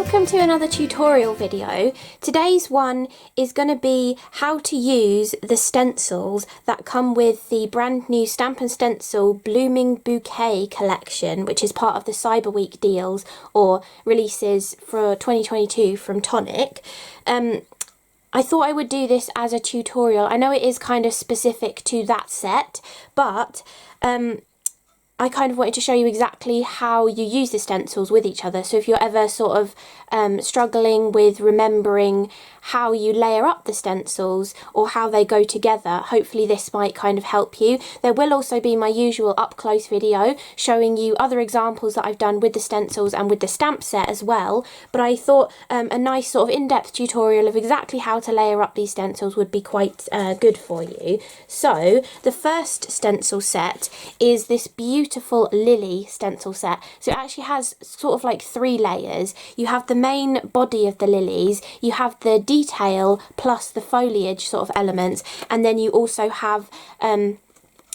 Welcome to another tutorial video. Today's one is going to be how to use the stencils that come with the brand new Stamp and Stencil Blooming Bouquet collection, which is part of the Cyber Week deals or releases for 2022 from Tonic. I thought I would do this as a tutorial. I know it is kind of specific to that set, but I kind of wanted to show you exactly how you use the stencils with each other. So if you're ever sort of struggling with remembering how you layer up the stencils or how they go together, hopefully this might kind of help you. There will also be my usual up close video showing you other examples that I've done with the stencils and with the stamp set as well. But I thought a nice sort of in-depth tutorial of exactly how to layer up these stencils would be quite good for you. So the first stencil set is this beautiful lily stencil set. So it actually has sort of like 3 layers. You have the main body of the lilies, you have the detail plus the foliage sort of elements, and then you also have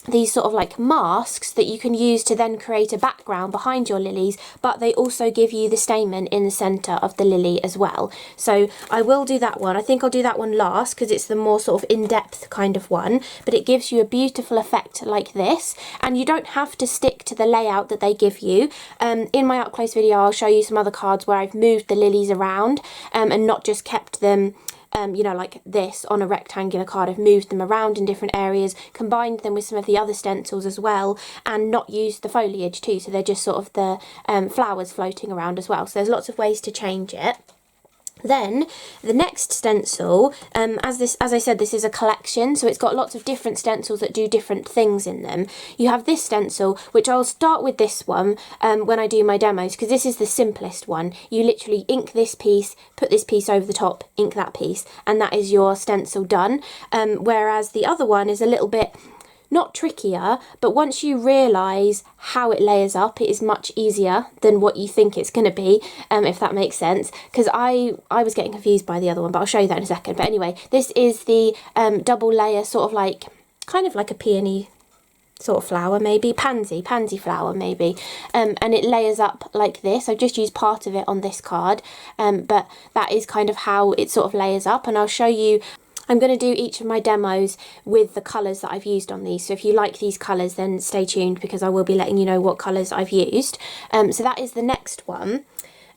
these sort of like masks that you can use to then create a background behind your lilies, but they also give you the stamen in the centre of the lily as well. So I will do that one. I think I'll do that one last because it's the more sort of in-depth kind of one, but it gives you a beautiful effect like this, and you don't have to stick to the layout that they give you. In my up close video I'll show you some other cards where I've moved the lilies around and not just kept them you know, like this on a rectangular card. I've moved them around in different areas, combined them with some of the other stencils as well, and not used the foliage too, so they're just sort of the flowers floating around as well. So there's lots of ways to change it. Then the next stencil, as I said, this is a collection, so it's got lots of different stencils that do different things in them. You have this stencil, which I'll start with this one when I do my demos, because this is the simplest one. You literally ink this piece, put this piece over the top, ink that piece, and that is your stencil done. Whereas the other one is a little bit not trickier, but once you realise how it layers up, it is much easier than what you think it's going to be, if that makes sense, because I was getting confused by the other one, but I'll show you that in a second. But anyway, this is the double layer, sort of like, kind of like a peony sort of flower, maybe, pansy flower maybe, and it layers up like this. I've just used part of it on this card, but that is kind of how it sort of layers up, and I'll show you. I'm going to do each of my demos with the colours that I've used on these, so if you like these colours then stay tuned because I will be letting you know what colours I've used. So that is the next one,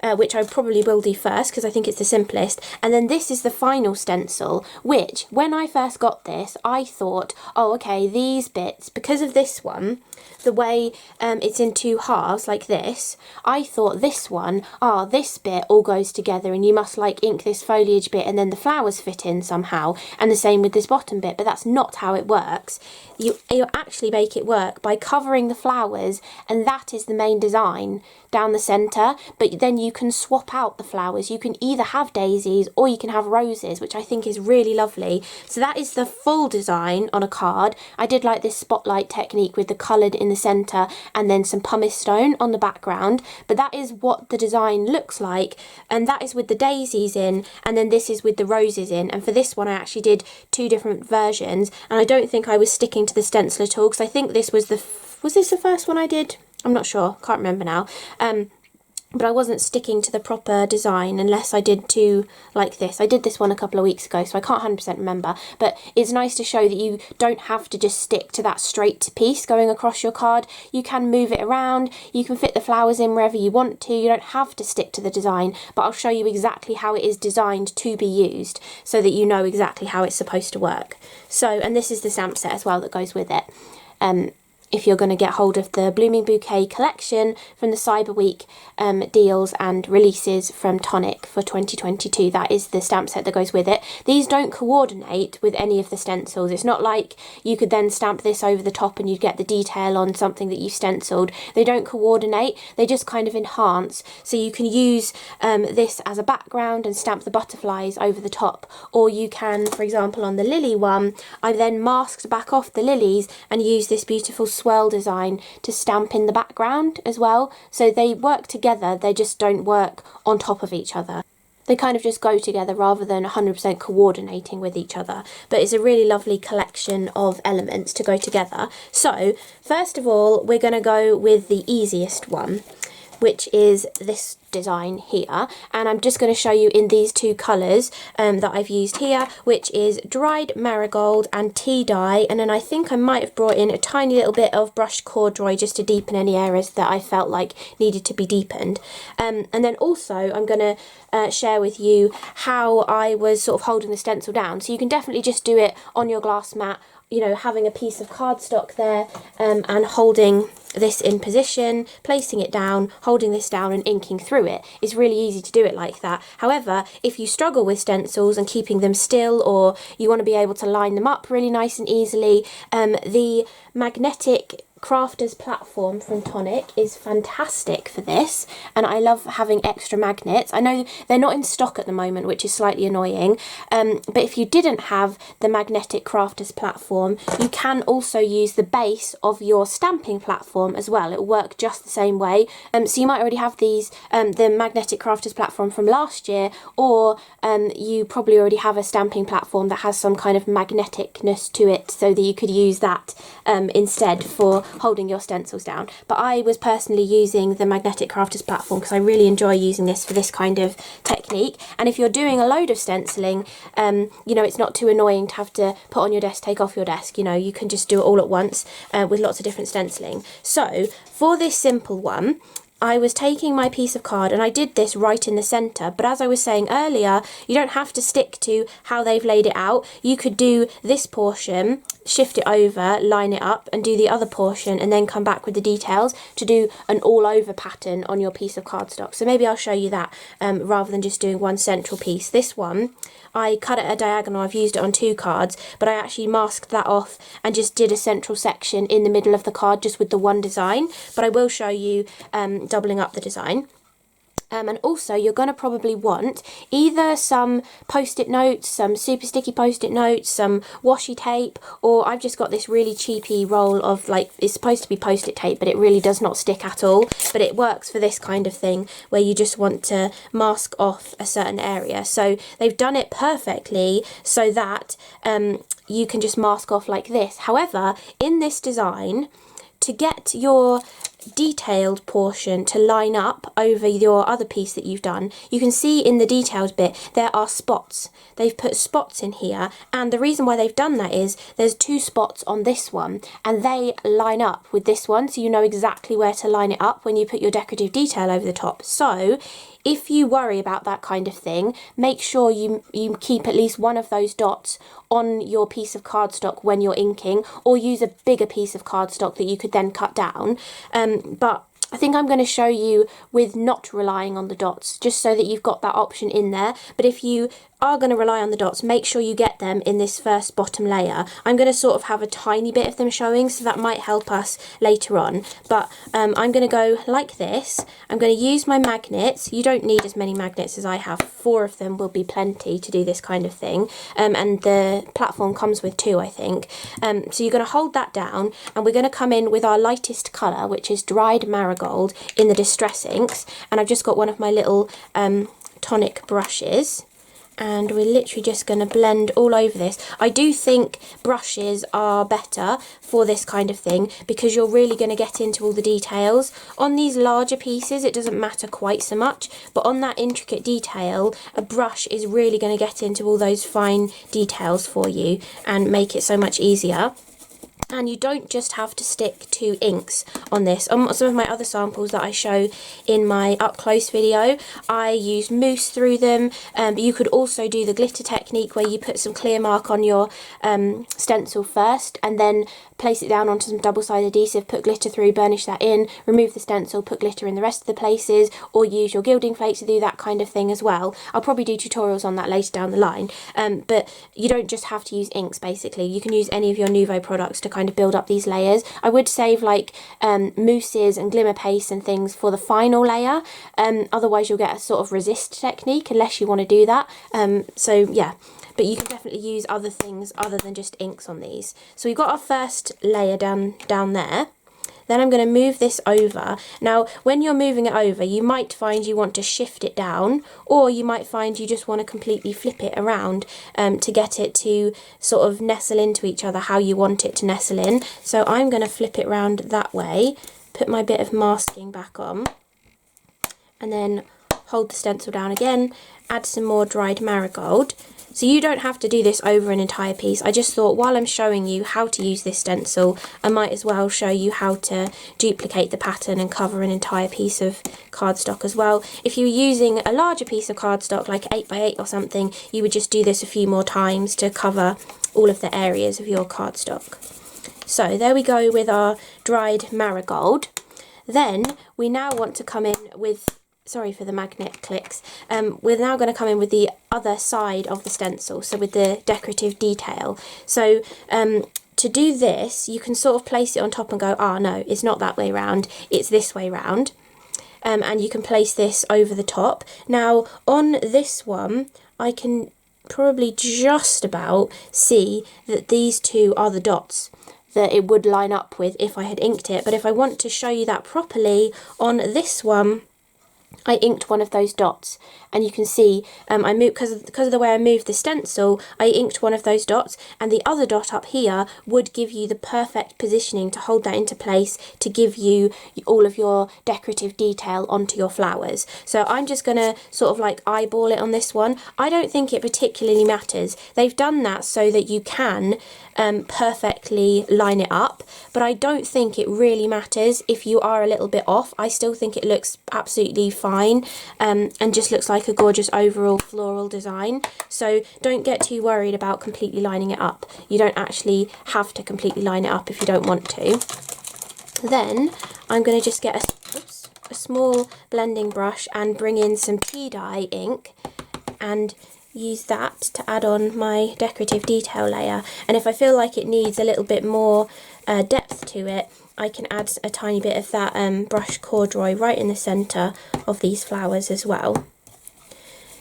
which I probably will do first because I think it's the simplest. And then this is the final stencil, which when I first got this I thought, oh okay, these bits, because of this one, the way it's in 2 halves like this, I thought this one, this bit all goes together and you must like ink this foliage bit and then the flowers fit in somehow, and the same with this bottom bit, but that's not how it works. You actually make it work by covering the flowers, and that is the main design down the centre, but then you can swap out the flowers. You can either have daisies or you can have roses, which I think is really lovely. So that is the full design on a card. I did like this spotlight technique with the coloured in the centre and then some pumice stone on the background, but that is what the design looks like, and that is with the daisies in, and then this is with the roses in. And for this one I actually did 2 different versions, and I don't think I was sticking to the stencil at all, because I think this was was this the first one I did? I'm not sure, can't remember now. But I wasn't sticking to the proper design unless I did 2 like this. I did this one a couple of weeks ago, so I can't 100% remember. But it's nice to show that you don't have to just stick to that straight piece going across your card. You can move it around, you can fit the flowers in wherever you want to. You don't have to stick to the design, but I'll show you exactly how it is designed to be used so that you know exactly how it's supposed to work. So, and this is the stamp set as well that goes with it. If you're going to get hold of the Blooming Bouquet collection from the Cyber Week deals and releases from Tonic for 2022, that is the stamp set that goes with it. These don't coordinate with any of the stencils. It's not like you could then stamp this over the top and you'd get the detail on something that you've stenciled. They don't coordinate, they just kind of enhance. So you can use this as a background and stamp the butterflies over the top, or you can, for example on the lily one, I then masked back off the lilies and used this beautiful swirl design to stamp in the background as well. So they work together, they just don't work on top of each other. They kind of just go together rather than 100% coordinating with each other. But it's a really lovely collection of elements to go together. So first of all, we're going to go with the easiest one, which is this design here, and I'm just going to show you in these two colours that I've used here, which is dried marigold and tea dye, and then I think I might have brought in a tiny little bit of brushed corduroy just to deepen any areas that I felt like needed to be deepened. And then also I'm going to share with you how I was sort of holding the stencil down. So you can definitely just do it on your glass mat, you know, having a piece of cardstock there and holding this in position, placing it down, holding this down and inking through it. It's really easy to do it like that. However, if you struggle with stencils and keeping them still, or you want to be able to line them up really nice and easily, the magnetic Crafters platform from Tonic is fantastic for this, and I love having extra magnets. I know they're not in stock at the moment, which is slightly annoying, but if you didn't have the magnetic Crafters platform, you can also use the base of your stamping platform as well. It'll work just the same way. So you might already have these, the magnetic Crafters platform from last year, or you probably already have a stamping platform that has some kind of magneticness to it, so that you could use that instead for holding your stencils down. But I was personally using the magnetic Crafters platform because I really enjoy using this for this kind of technique. And if you're doing a load of stenciling, you know, it's not too annoying to have to put on your desk, take off your desk. You know, you can just do it all at once with lots of different stenciling. So for this simple one, I was taking my piece of card and I did this right in the centre, but as I was saying earlier, you don't have to stick to how they've laid it out. You could do this portion, shift it over, line it up, and do the other portion, and then come back with the details to do an all over pattern on your piece of cardstock. So maybe I'll show you that rather than just doing one central piece. This one, I cut it at a diagonal. I've used it on 2 cards, but I actually masked that off and just did a central section in the middle of the card just with the one design. But I will show you doubling up the design. And also you're going to probably want either some post-it notes, some super sticky post-it notes, some washi tape, or I've just got this really cheapy roll of, like, it's supposed to be post-it tape, but it really does not stick at all. But it works for this kind of thing where you just want to mask off a certain area. So they've done it perfectly so that you can just mask off like this. However, in this design, to get your detailed portion to line up over your other piece that you've done, you can see in the detailed bit there are spots. They've put spots in here, and the reason why they've done that is there's 2 spots on this one and they line up with this one, so you know exactly where to line it up when you put your decorative detail over the top. So if you worry about that kind of thing, make sure you keep at least one of those dots on your piece of cardstock when you're inking, or use a bigger piece of cardstock that you could then cut down. But I think I'm going to show you with not relying on the dots, just so that you've got that option in there. But if you are going to rely on the dots, make sure you get them in this first bottom layer. I'm going to sort of have a tiny bit of them showing, so that might help us later on. But I'm going to go like this. I'm going to use my magnets. You don't need as many magnets as I have. 4 of them will be plenty to do this kind of thing. And the platform comes with 2, I think. So you're going to hold that down, and we're going to come in with our lightest colour, which is dried marigold in the Distress Inks. And I've just got one of my little Tonic brushes, and we're literally just going to blend all over this. I do think brushes are better for this kind of thing because you're really going to get into all the details. On these larger pieces it doesn't matter quite so much, but on that intricate detail a brush is really going to get into all those fine details for you and make it so much easier. And you don't just have to stick to inks on this. On some of my other samples that I show in my up close video, I use mousse through them. But you could also do the glitter technique where you put some clear mark on your stencil first and then place it down onto some double-sided adhesive, put glitter through, burnish that in, remove the stencil, put glitter in the rest of the places, or use your gilding flakes to do that kind of thing as well. I'll probably do tutorials on that later down the line, but you don't just have to use inks basically. You can use any of your Nuvo products to kind of build up these layers. I would save like mousses and glimmer paste and things for the final layer, otherwise you'll get a sort of resist technique unless you want to do that. So yeah. But you can definitely use other things other than just inks on these. So we've got our first layer down there. Then I'm going to move this over. Now, when you're moving it over, you might find you want to shift it down, or you might find you just want to completely flip it around to get it to sort of nestle into each other how you want it to nestle in. So I'm going to flip it around that way, put my bit of masking back on, and then hold the stencil down again, add some more dried marigold. So you don't have to do this over an entire piece. I just thought while I'm showing you how to use this stencil, I might as well show you how to duplicate the pattern and cover an entire piece of cardstock as well. If you're using a larger piece of cardstock, like 8x8 or something, you would just do this a few more times to cover all of the areas of your cardstock. So there we go with our dried marigold. Then we now want to come in with, sorry for the magnet clicks, we're now going to come in with the other side of the stencil, so with the decorative detail. So to do this, you can sort of place it on top and go, ah, no, it's not that way round, it's this way round. And you can place this over the top. Now on this one, I can probably just about see that these two are the dots that it would line up with if I had inked it. But if I want to show you that properly, on this one, I inked one of those dots, and you can see I moved because of the way I moved the stencil, I inked one of those dots, and the other dot up here would give you the perfect positioning to hold that into place to give you all of your decorative detail onto your flowers. So I'm just going to sort of like eyeball it on this one. I don't think it particularly matters. They've done that so that you can perfectly line it up, but I don't think it really matters if you are a little bit off. I still think it looks absolutely fine and just looks like a gorgeous overall floral design. So don't get too worried about completely lining it up. You don't actually have to completely line it up if you don't want to. Then I'm going to just get a small blending brush and bring in some tea dye ink and use that to add on my decorative detail layer. And if I feel like it needs a little bit more depth to it, I can add a tiny bit of that brushed corduroy right in the centre of these flowers as well.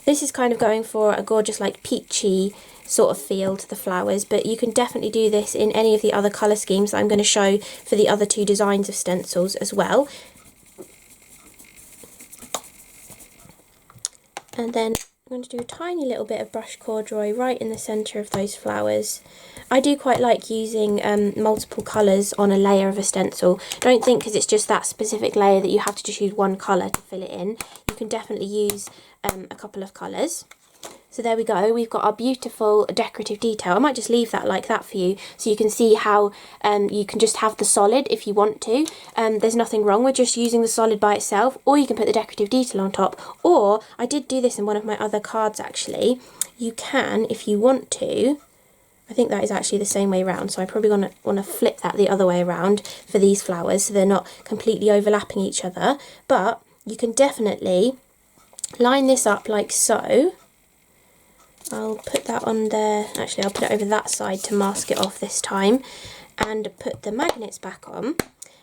This is kind of going for a gorgeous like peachy sort of feel to the flowers, but you can definitely do this in any of the other colour schemes that I'm going to show for the other two designs of stencils as well. And then I'm going to do a tiny little bit of brushed corduroy right in the centre of those flowers. I do quite like using multiple colours on a layer of a stencil. Don't think because it's just that specific layer that you have to just use one colour to fill it in. You can definitely use a couple of colours. So there we go, we've got our beautiful decorative detail. I might just leave that like that for you so you can see how you can just have the solid if you want to. There's nothing wrong with just using the solid by itself, or you can put the decorative detail on top. Or, I did do this in one of my other cards actually, you can, if you want to, I think that is actually the same way around, so I probably want to flip that the other way around for these flowers so they're not completely overlapping each other. But you can definitely line this up like so. I'll put that on there, actually I'll put it over that side to mask it off this time, and put the magnets back on.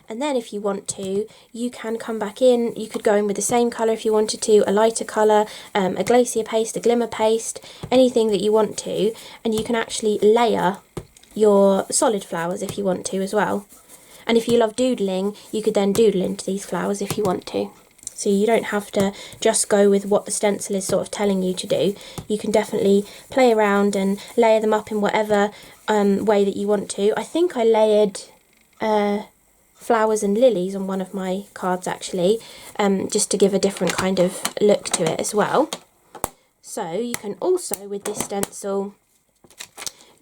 And then if you want to, you can come back in, you could go in with the same colour if you wanted to, a lighter colour, a glacier paste, a glimmer paste, anything that you want to, and you can actually layer your solid flowers if you want to as well. And if you love doodling, you could then doodle into these flowers if you want to. So you don't have to just go with what the stencil is sort of telling you to do. You can definitely play around and layer them up in whatever way that you want to. I think I layered flowers and lilies on one of my cards actually, just to give a different kind of look to it as well. So you can also, with this stencil,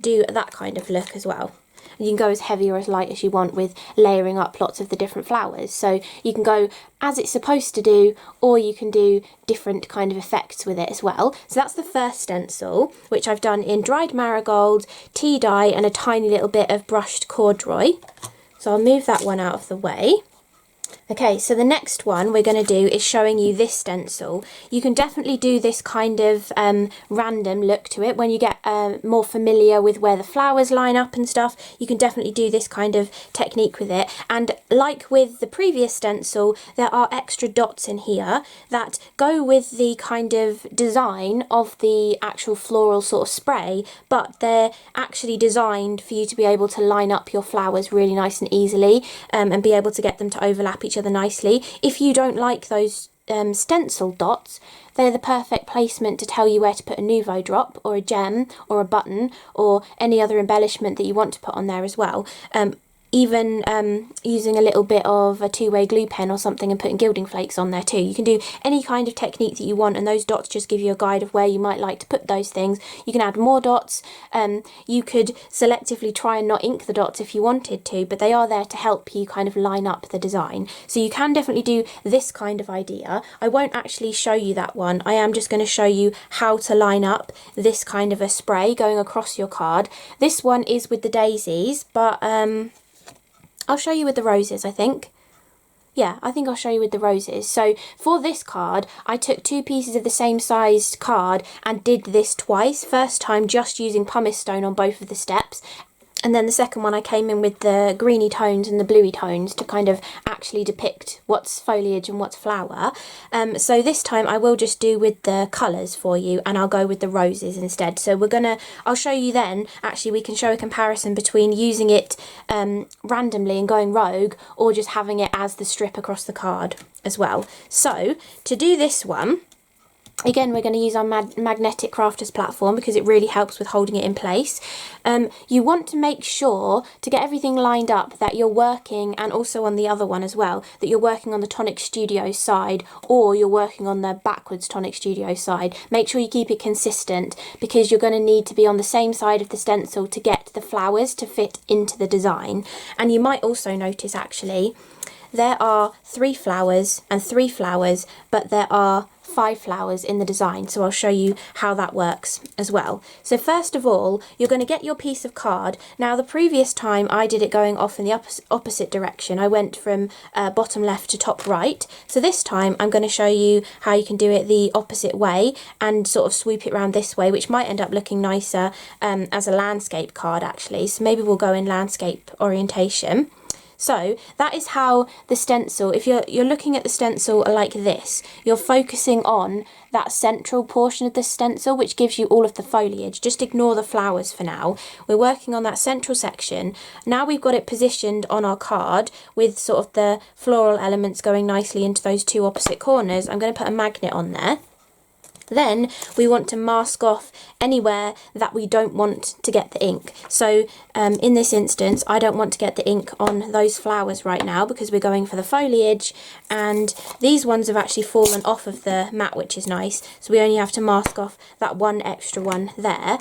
do that kind of look as well. You can go as heavy or as light as you want with layering up lots of the different flowers. So you can go as it's supposed to do, or you can do different kind of effects with it as well. So that's the first stencil, which I've done in dried marigold, tea dye, and a tiny little bit of brushed corduroy. So I'll move that one out of the way. Okay, so the next one we're going to do is showing you this stencil. You can definitely do this kind of random look to it when you get more familiar with where the flowers line up and stuff. You can definitely do this kind of technique with it. And like with the previous stencil, there are extra dots in here that go with the kind of design of the actual floral sort of spray, but they're actually designed for you to be able to line up your flowers really nice and easily and be able to get them to overlap each other nicely. If you don't like those stencil dots, they're the perfect placement to tell you where to put a Nuvo drop or a gem or a button or any other embellishment that you want to put on there as well. even using a little bit of a two-way glue pen or something and putting gilding flakes on there too. You can do any kind of technique that you want, and those dots just give you a guide of where you might like to put those things. You can add more dots. You could selectively try and not ink the dots if you wanted to, but they are there to help you kind of line up the design. So you can definitely do this kind of idea. I won't actually show you that one. I am just going to show you how to line up this kind of a spray going across your card. This one is with the daisies, but I'll show you with the roses, I think. Yeah, I think I'll show you with the roses. So for this card, I took 2 pieces of the same sized card and did this twice. First time just using pumice stone on both of the steps. And then the second one I came in with the greeny tones and the bluey tones to kind of actually depict what's foliage and what's flower. So this time I will just do with the colours for you, and I'll go with the roses instead. So I'll show you then, actually we can show a comparison between using it randomly and going rogue, or just having it as the strip across the card as well. So to do this one, again, we're going to use our magnetic crafters platform because it really helps with holding it in place. You want to make sure to get everything lined up that you're working, and also on the other one as well, that you're working on the Tonic Studio side, or you're working on the backwards Tonic Studio side. Make sure you keep it consistent, because you're going to need to be on the same side of the stencil to get the flowers to fit into the design. And you might also notice actually there are 3 flowers and 3 flowers, but there are 5 flowers in the design, so I'll show you how that works as well. So first of all, you're going to get your piece of card. Now the previous time I did it going off in the opposite direction. I went from bottom left to top right. So this time I'm going to show you how you can do it the opposite way and sort of swoop it around this way, which might end up looking nicer as a landscape card actually. So maybe we'll go in landscape orientation. So that is how the stencil, if you're looking at the stencil like this, you're focusing on that central portion of the stencil, which gives you all of the foliage. Just ignore the flowers for now. We're working on that central section. Now we've got it positioned on our card with sort of the floral elements going nicely into those 2 opposite corners. I'm going to put a magnet on there. Then we want to mask off anywhere that we don't want to get the ink. So in this instance, I don't want to get the ink on those flowers right now because we're going for the foliage, and these ones have actually fallen off of the mat, which is nice. So we only have to mask off that one extra one there.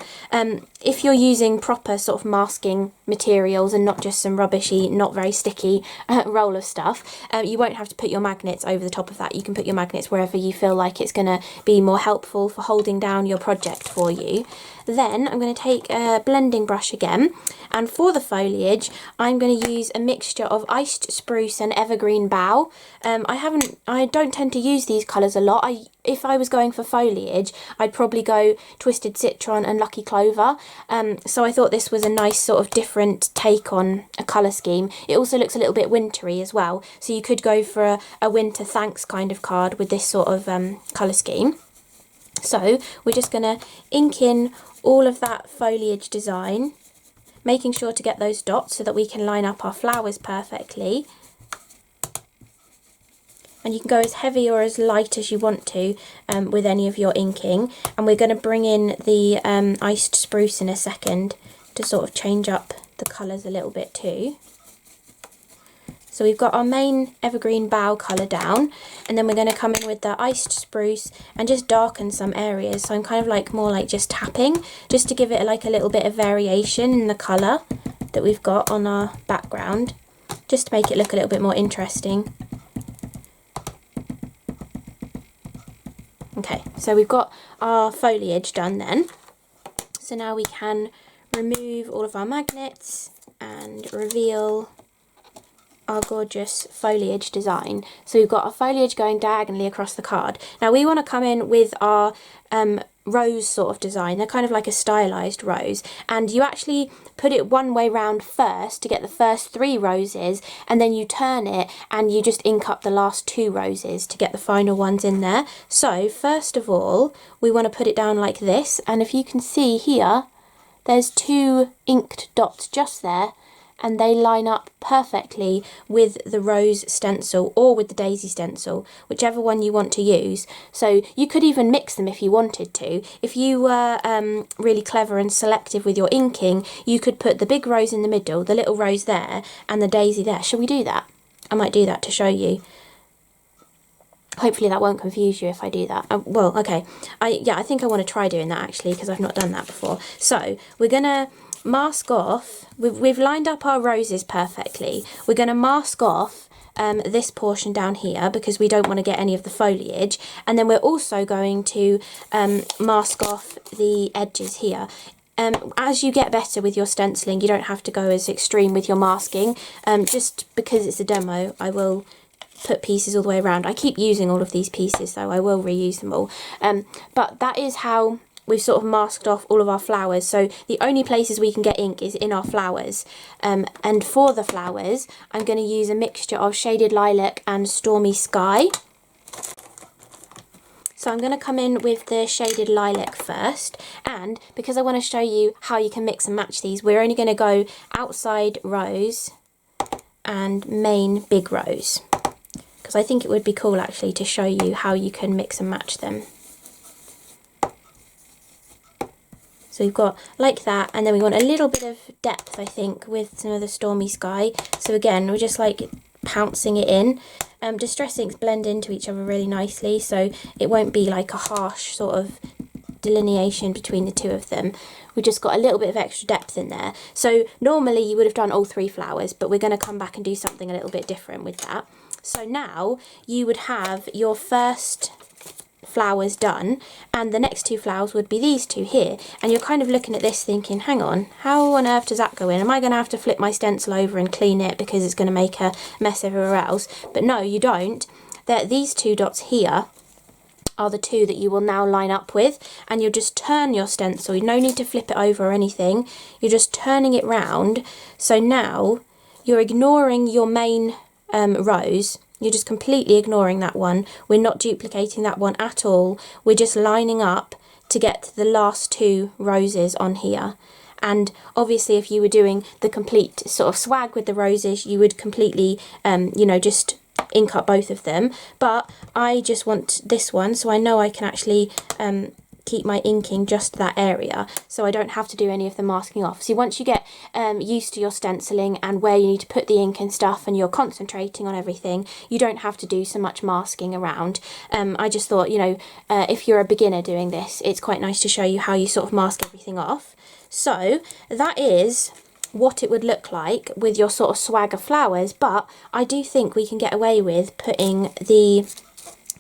If you're using proper sort of masking materials and not just some rubbishy, not very sticky roll of stuff, you won't have to put your magnets over the top of that. You can put your magnets wherever you feel like it's going to be more helpful for holding down your project for you. Then I'm going to take a blending brush again, and for the foliage I'm going to use a mixture of iced spruce and evergreen bough. I don't tend to use these colours a lot. If I was going for foliage, I'd probably go Twisted Citron and Lucky Clover. So I thought this was a nice sort of different take on a colour scheme. It also looks a little bit wintry as well, so you could go for a winter thanks kind of card with this sort of colour scheme. So we're just going to ink in all of that foliage design, making sure to get those dots so that we can line up our flowers perfectly. And you can go as heavy or as light as you want to with any of your inking. And we're going to bring in the iced spruce in a second to sort of change up the colours a little bit too. So we've got our main evergreen bough colour down, and then we're going to come in with the iced spruce and just darken some areas. So I'm kind of like more like just tapping, just to give it like a little bit of variation in the colour that we've got on our background, just to make it look a little bit more interesting. Okay, so we've got our foliage done then. So now we can remove all of our magnets and reveal our gorgeous foliage design. So we've got our foliage going diagonally across the card. Now we want to come in with our rose sort of design. They're kind of like a stylized rose, and you actually put it one way round first to get the first 3 roses, and then you turn it and you just ink up the last 2 roses to get the final ones in there. So first of all we want to put it down like this, and if you can see here, there's 2 inked dots just there. and they line up perfectly with the rose stencil or with the daisy stencil, whichever one you want to use. So you could even mix them if you wanted to. If you were really clever and selective with your inking, you could put the big rose in the middle, the little rose there, and the daisy there. Shall we do that? I might do that to show you. Hopefully that won't confuse you if I do that. Well, okay. I think I want to try doing that actually, because I've not done that before. So we're going to mask off. We've lined up our roses perfectly. We're going to mask off this portion down here because we don't want to get any of the foliage. And then we're also going to mask off the edges here. As you get better with your stenciling, you don't have to go as extreme with your masking. Just because it's a demo, I will put pieces all the way around. I keep using all of these pieces though, I will reuse them all. But that is how we've sort of masked off all of our flowers. So the only places we can get ink is in our flowers. And for the flowers, I'm going to use a mixture of Shaded Lilac and Stormy Sky. So I'm going to come in with the Shaded Lilac first, and because I want to show you how you can mix and match these, we're only going to go outside rose and main big rose, because I think it would be cool actually to show you how you can mix and match them. So we've got like that, and then we want a little bit of depth, I think, with some of the Stormy Sky. So again, we're just like pouncing it in. Distress inks blend into each other really nicely, so it won't be like a harsh sort of delineation between the two of them. We just got a little bit of extra depth in there. So normally you would have done all three flowers, but we're going to come back and do something a little bit different with that. So now you would have your first flowers done, and the next two flowers would be these two here, and you're kind of looking at this thinking, hang on, how on earth does that go in? Am I going to have to flip my stencil over and clean it because it's going to make a mess everywhere else? But no, you don't. These two dots here are the two that you will now line up with, and you'll just turn your stencil. No need to flip it over or anything, you're just turning it round. So now you're ignoring your main rose. You're just completely ignoring that one. We're not duplicating that one at all. We're just lining up to get to the last two roses on here. And obviously if you were doing the complete sort of swag with the roses, you would completely, you know, just ink up both of them. But I just want this one, so I know I can actually keep my inking just that area, so I don't have to do any of the masking off. See, once you get used to your stenciling and where you need to put the ink and stuff, and you're concentrating on everything, you don't have to do so much masking around. I just thought, you know, if you're a beginner doing this, it's quite nice to show you how you sort of mask everything off. So that is what it would look like with your sort of swag of flowers, but I do think we can get away with putting the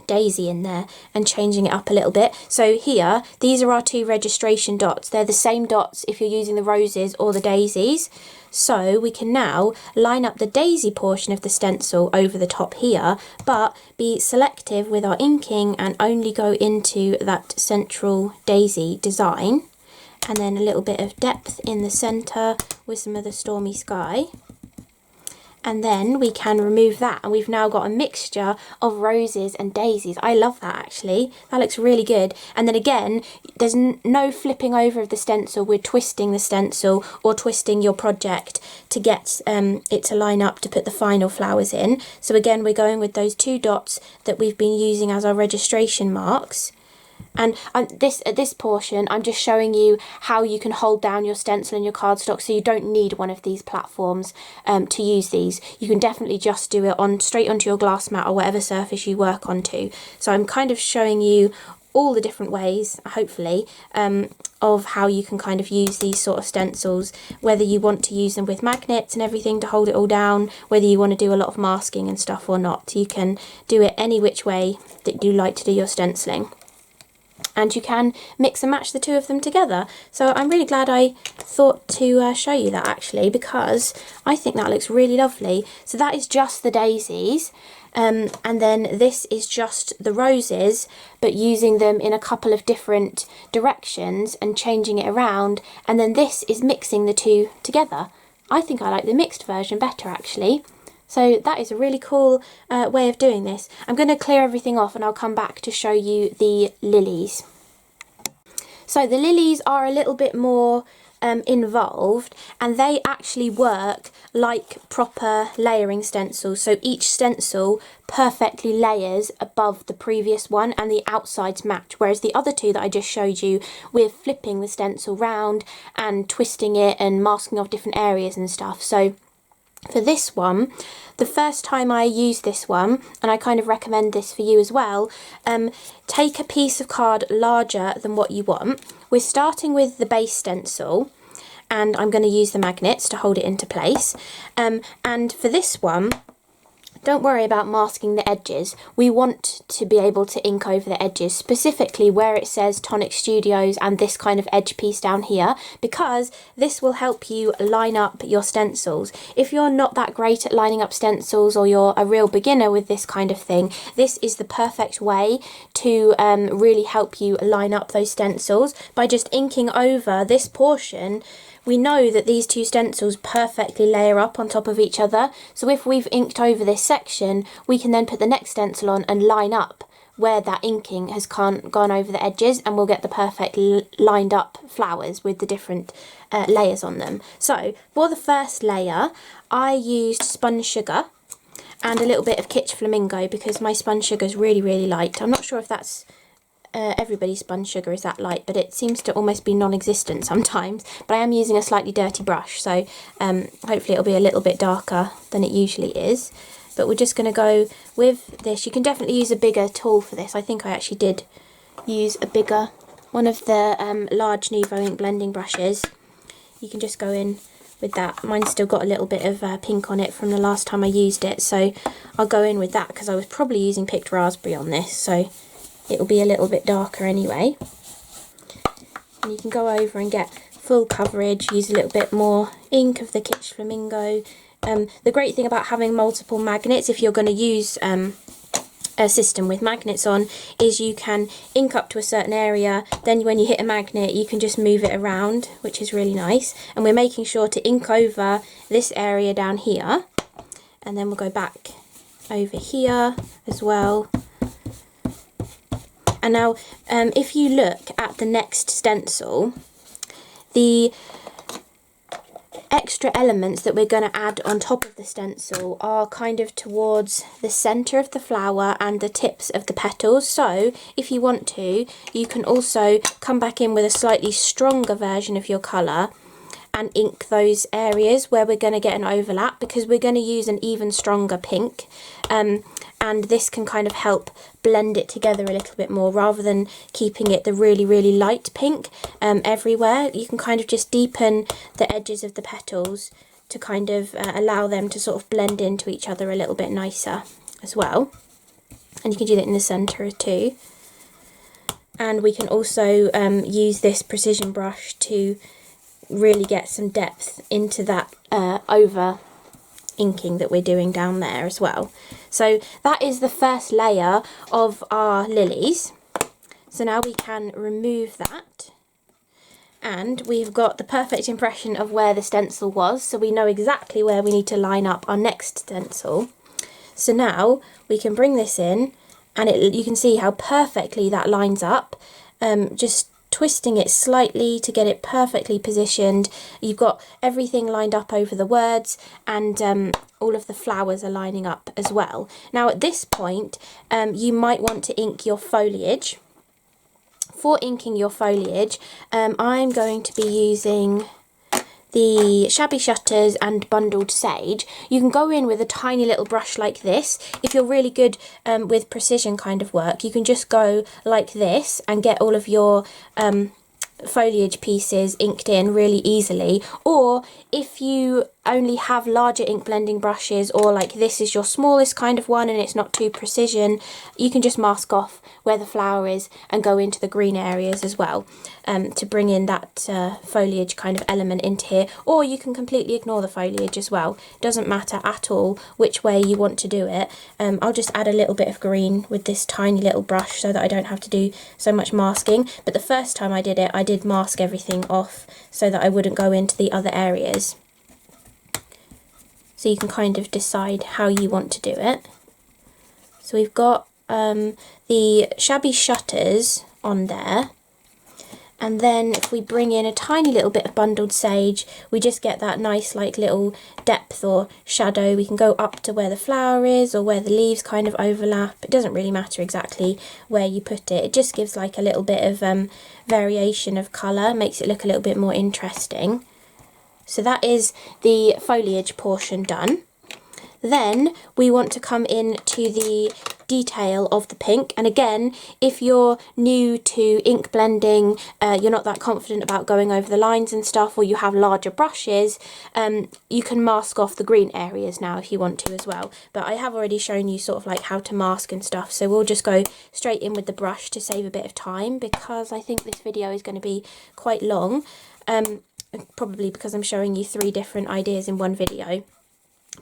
daisy in there and changing it up a little bit. So here, these are our two registration dots. They're the same dots if you're using the roses or the daisies. So we can now line up the daisy portion of the stencil over the top here, but be selective with our inking and only go into that central daisy design. And then a little bit of depth in the centre with some of the Stormy Sky. And then we can remove that, and we've now got a mixture of roses and daisies. I love that actually. That looks really good. And then again, there's no flipping over of the stencil. We're twisting the stencil or twisting your project to get it to line up to put the final flowers in. So again, we're going with those two dots that we've been using as our registration marks. And at this portion, I'm just showing you how you can hold down your stencil and your cardstock, so you don't need one of these platforms to use these. You can definitely just do it straight onto your glass mat or whatever surface you work onto. So I'm kind of showing you all the different ways, hopefully, of how you can kind of use these sort of stencils, whether you want to use them with magnets and everything to hold it all down, whether you want to do a lot of masking and stuff or not. You can do it any which way that you like to do your stenciling. And you can mix and match the two of them together. So I'm really glad I thought to show you that actually, because I think that looks really lovely. So that is just the daisies, and then this is just the roses, but using them in a couple of different directions and changing it around, and then this is mixing the two together. I think I like the mixed version better actually. So that is a really cool way of doing this. I'm going to clear everything off and I'll come back to show you the lilies. So the lilies are a little bit more involved, and they actually work like proper layering stencils. So each stencil perfectly layers above the previous one and the outsides match, whereas the other two that I just showed you, we're flipping the stencil round and twisting it and masking off different areas and stuff. So for this one, the first time I used this one, and I kind of recommend this for you as well, take a piece of card larger than what you want. We're starting with the base stencil, and I'm going to use the magnets to hold it into place. And for this one, don't worry about masking the edges. We want to be able to ink over the edges, specifically where it says Tonic Studios and this kind of edge piece down here, because this will help you line up your stencils. If you're not that great at lining up stencils, or you're a real beginner with this kind of thing, this is the perfect way to really help you line up those stencils by just inking over this portion. We know that these two stencils perfectly layer up on top of each other, so if we've inked over this section, we can then put the next stencil on and line up where that inking has gone over the edges, and we'll get the perfect lined up flowers with the different layers on them. So for the first layer, I used spun sugar and a little bit of Kitsch Flamingo because my spun sugar is really, really light. I'm not sure if that's everybody's spun sugar is that light, but it seems to almost be non-existent sometimes. But I am using a slightly dirty brush, so hopefully it'll be a little bit darker than it usually is. But we're just going to go with this. You can definitely use a bigger tool for this. I think I actually did use a bigger one of the large Nuvo ink blending brushes. You can just go in with that. Mine's still got a little bit of pink on it from the last time I used it, so I'll go in with that because I was probably using picked raspberry on this, so it'll be a little bit darker anyway. And you can go over and get full coverage, use a little bit more ink of the Kitsch Flamingo. The great thing about having multiple magnets, if you're going to use a system with magnets on, is you can ink up to a certain area, then when you hit a magnet you can just move it around, which is really nice. And we're making sure to ink over this area down here, and then we'll go back over here as well. And now, if you look at the next stencil, the extra elements that we're going to add on top of the stencil are kind of towards the centre of the flower and the tips of the petals. So, if you want to, you can also come back in with a slightly stronger version of your colour and ink those areas where we're going to get an overlap, because we're going to use an even stronger pink. And this can kind of help blend it together a little bit more, rather than keeping it the really, really light pink everywhere. You can kind of just deepen the edges of the petals to kind of allow them to sort of blend into each other a little bit nicer as well. And you can do that in the centre too. And we can also use this precision brush to really get some depth into that over inking that we're doing down there as well. So that is the first layer of our lilies. So now we can remove that, and we've got the perfect impression of where the stencil was, so we know exactly where we need to line up our next stencil. So now we can bring this in, and you can see how perfectly that lines up. Just twisting it slightly to get it perfectly positioned. You've got everything lined up over the words, and all of the flowers are lining up as well. Now at this point, you might want to ink your foliage. For inking your foliage, I'm going to be using the Shabby Shutters and Bundled Sage. You can go in with a tiny little brush like this. If you're really good with precision kind of work, you can just go like this and get all of your foliage pieces inked in really easily. Or if you only have larger ink blending brushes, or like this is your smallest kind of one and it's not too precision, you can just mask off where the flower is and go into the green areas as well to bring in that foliage kind of element into here. Or you can completely ignore the foliage as well. Doesn't matter at all which way you want to do it. I'll just add a little bit of green with this tiny little brush so that I don't have to do so much masking. But the first time I did it, I did mask everything off so that I wouldn't go into the other areas. So you can kind of decide how you want to do it. So we've got the Shabby Shutters on there, And then if we bring in a tiny little bit of bundled sage, we just get that nice like little depth or shadow. We can go up to where the flower is or where the leaves kind of overlap. It doesn't really matter exactly where you put it. It just gives like a little bit of variation of colour, makes it look a little bit more interesting. So that is the foliage portion done. Then we want to come in to the detail of the pink, and again, if you're new to ink blending, you're not that confident about going over the lines and stuff, or you have larger brushes, you can mask off the green areas now if you want to as well. But I have already shown you sort of like how to mask and stuff, so we'll just go straight in with the brush to save a bit of time, because I think this video is going to be quite long, probably because I'm showing you 3 different ideas in one video.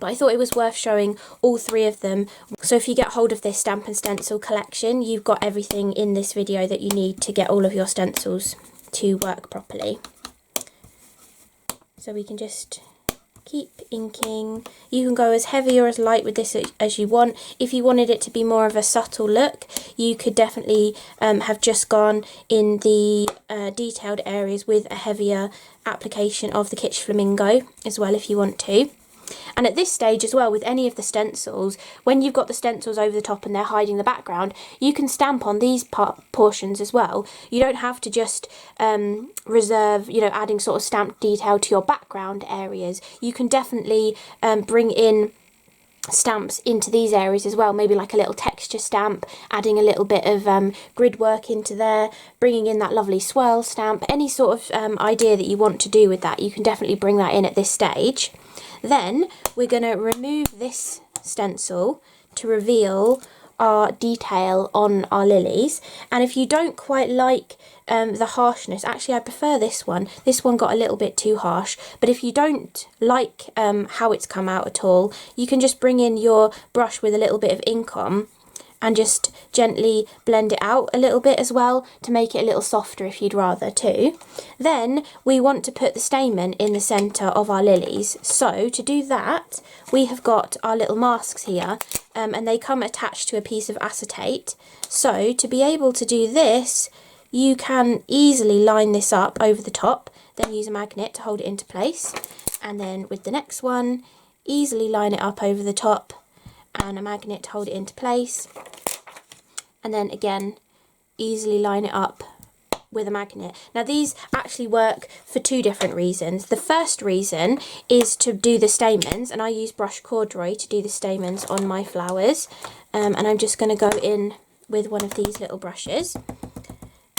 But I thought it was worth showing all 3 of them. So if you get hold of this Stamp and Stencil collection, you've got everything in this video that you need to get all of your stencils to work properly. So we can just keep inking. You can go as heavy or as light with this as you want. If you wanted it to be more of a subtle look, you could definitely have just gone in the detailed areas with a heavier application of the Kitsch Flamingo as well if you want to. And at this stage as well, with any of the stencils, when you've got the stencils over the top and they're hiding the background, you can stamp on these portions as well. You don't have to just reserve, you know, adding sort of stamped detail to your background areas. You can definitely bring in stamps into these areas as well, maybe like a little texture stamp, adding a little bit of grid work into there, bringing in that lovely swirl stamp, any sort of idea that you want to do with that, you can definitely bring that in at this stage. Then we're going to remove this stencil to reveal our detail on our lilies. And if you don't quite like the harshness, actually I prefer this one. This one got a little bit too harsh, but if you don't like how it's come out at all, you can just bring in your brush with a little bit of ink on and just gently blend it out a little bit as well to make it a little softer if you'd rather too. Then we want to put the stamen in the centre of our lilies. So to do that, we have got our little masks here, and they come attached to a piece of acetate. So to be able to do this, you can easily line this up over the top, then use a magnet to hold it into place. And then with the next one, easily line it up over the top and a magnet to hold it into place. And then again, easily line it up with a magnet. Now these actually work for 2 different reasons. The first reason is to do the stamens, and I use brush Corduroy to do the stamens on my flowers. And I'm just going to go in with one of these little brushes.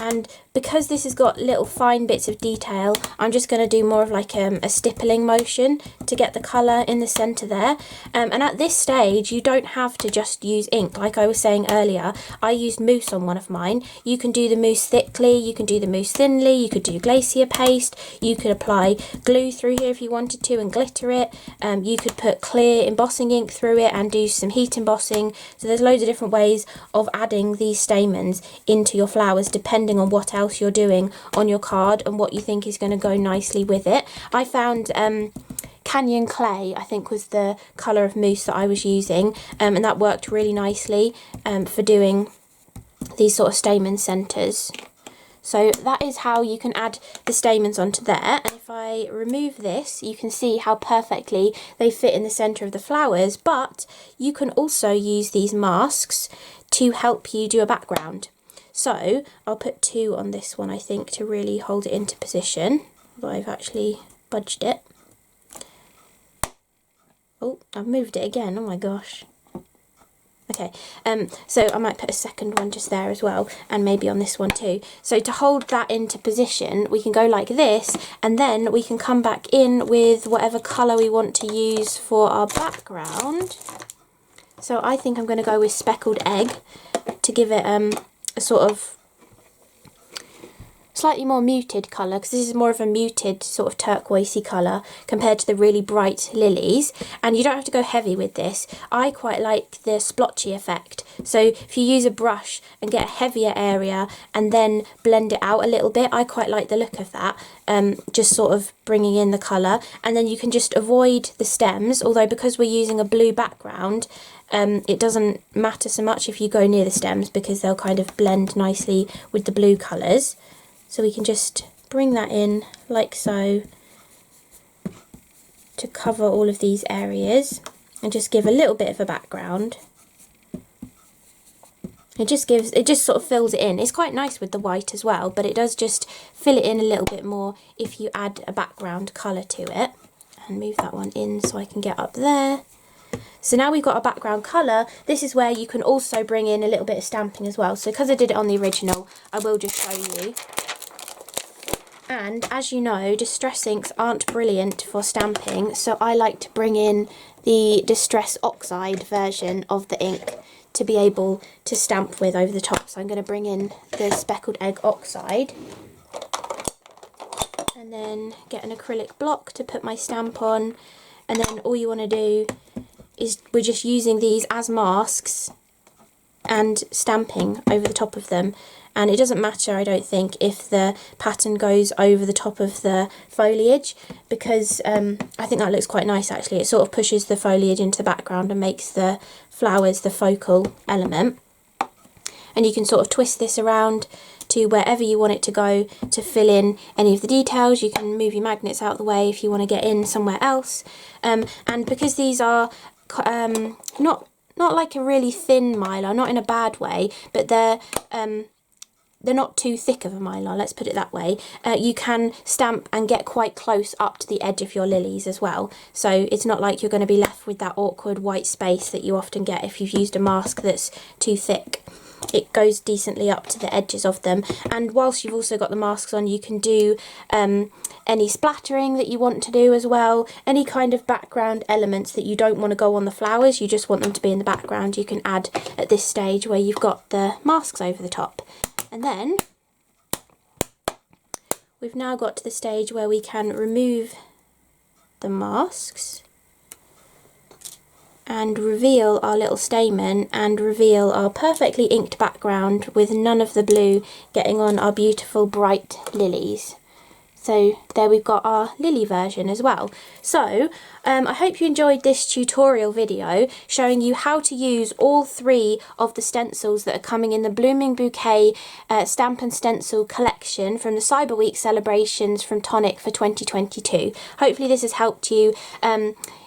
And because this has got little fine bits of detail, I'm just going to do more of like a stippling motion to get the colour in the centre there. And at this stage, you don't have to just use ink. Like I was saying earlier, I used mousse on one of mine. You can do the mousse thickly, you can do the mousse thinly, you could do glacier paste, you could apply glue through here if you wanted to and glitter it. You could put clear embossing ink through it and do some heat embossing. So there's loads of different ways of adding these stamens into your flowers depending on what else you're doing on your card and what you think is going to go nicely with it. I found Canyon Clay, I think, was the colour of mousse that I was using, and that worked really nicely for doing these sort of stamen centres. So that is how you can add the stamens onto there. And if I remove this, you can see how perfectly they fit in the centre of the flowers, but you can also use these masks to help you do a background. So I'll put 2 on this one, I think, to really hold it into position. But I've actually budged it. Oh, I've moved it again. Oh my gosh. Okay, so I might put a second one just there as well, and maybe on this one too. So to hold that into position, we can go like this, and then we can come back in with whatever colour we want to use for our background. So I think I'm going to go with Speckled Egg to give it a sort of slightly more muted colour, because this is more of a muted sort of turquoisey colour compared to the really bright lilies. And you don't have to go heavy with this. I quite like the splotchy effect. So if you use a brush and get a heavier area and then blend it out a little bit, I quite like the look of that, just sort of bringing in the colour. And then you can just avoid the stems, although because we're using a blue background, it doesn't matter so much if you go near the stems because they'll kind of blend nicely with the blue colours. So we can just bring that in like so to cover all of these areas and just give a little bit of a background. It just sort of fills it in. It's quite nice with the white as well, but it does just fill it in a little bit more if you add a background colour to it. And move that one in so I can get up there. So now we've got a background colour. This is where you can also bring in a little bit of stamping as well. So because I did it on the original, I will just show you. And as you know, distress inks aren't brilliant for stamping, so I like to bring in the Distress Oxide version of the ink to be able to stamp with over the top. So I'm going to bring in the Speckled Egg Oxide and then get an acrylic block to put my stamp on, and then all you want to do is we're just using these as masks and stamping over the top of them. And it doesn't matter, I don't think, if the pattern goes over the top of the foliage, because I think that looks quite nice actually. It sort of pushes the foliage into the background and makes the flowers the focal element. And you can sort of twist this around to wherever you want it to go to fill in any of the details. You can move your magnets out of the way if you want to get in somewhere else. And because these are not like a really thin mylar, not in a bad way, but they're not too thick of a mylar, let's put it that way. You can stamp and get quite close up to the edge of your lilies as well. So it's not like you're going to be left with that awkward white space that you often get if you've used a mask that's too thick. It goes decently up to the edges of them. And whilst you've also got the masks on, you can do any splattering that you want to do as well. Any kind of background elements that you don't want to go on the flowers, you just want them to be in the background, you can add at this stage where you've got the masks over the top. And then we've now got to the stage where we can remove the masks and reveal our little stamen and reveal our perfectly inked background with none of the blue getting on our beautiful bright lilies. So there we've got our lily version as well. So I hope you enjoyed this tutorial video showing you how to use all three of the stencils that are coming in the Blooming Bouquet Stamp and Stencil collection from the Cyber Week celebrations from Tonic for 2022. Hopefully this has helped you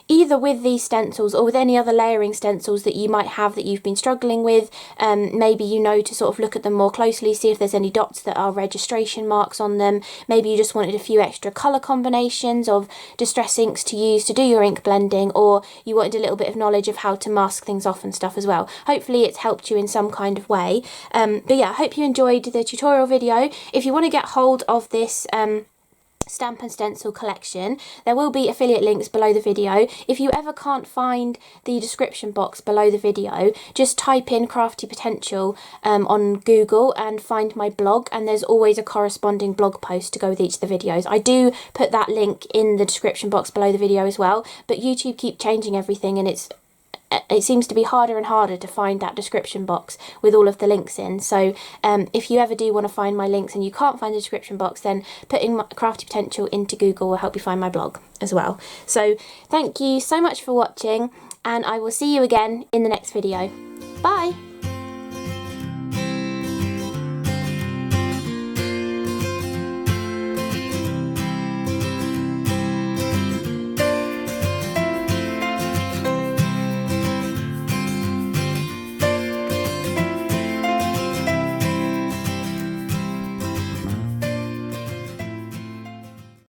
either with these stencils or with any other layering stencils that you might have that you've been struggling with. Maybe you know to sort of look at them more closely, see if there's any dots that are registration marks on them. Maybe you just wanted a few extra colour combinations of distress inks to use to do your ink blending, or you wanted a little bit of knowledge of how to mask things off and stuff as well. Hopefully it's helped you in some kind of way. But yeah, I hope you enjoyed the tutorial video. If you want to get hold of this Stamp and Stencil collection, there will be affiliate links below the video. If you ever can't find the description box below the video, just type in CRaFTi Potential on Google and find my blog, and there's always a corresponding blog post to go with each of the videos. I do put that link in the description box below the video as well, but YouTube keep changing everything, and it seems to be harder and harder to find that description box with all of the links in. So if you ever do want to find my links and you can't find the description box, then putting CRaFTi Potential into Google will help you find my blog as well. So thank you so much for watching, and I will see you again in the next video. Bye!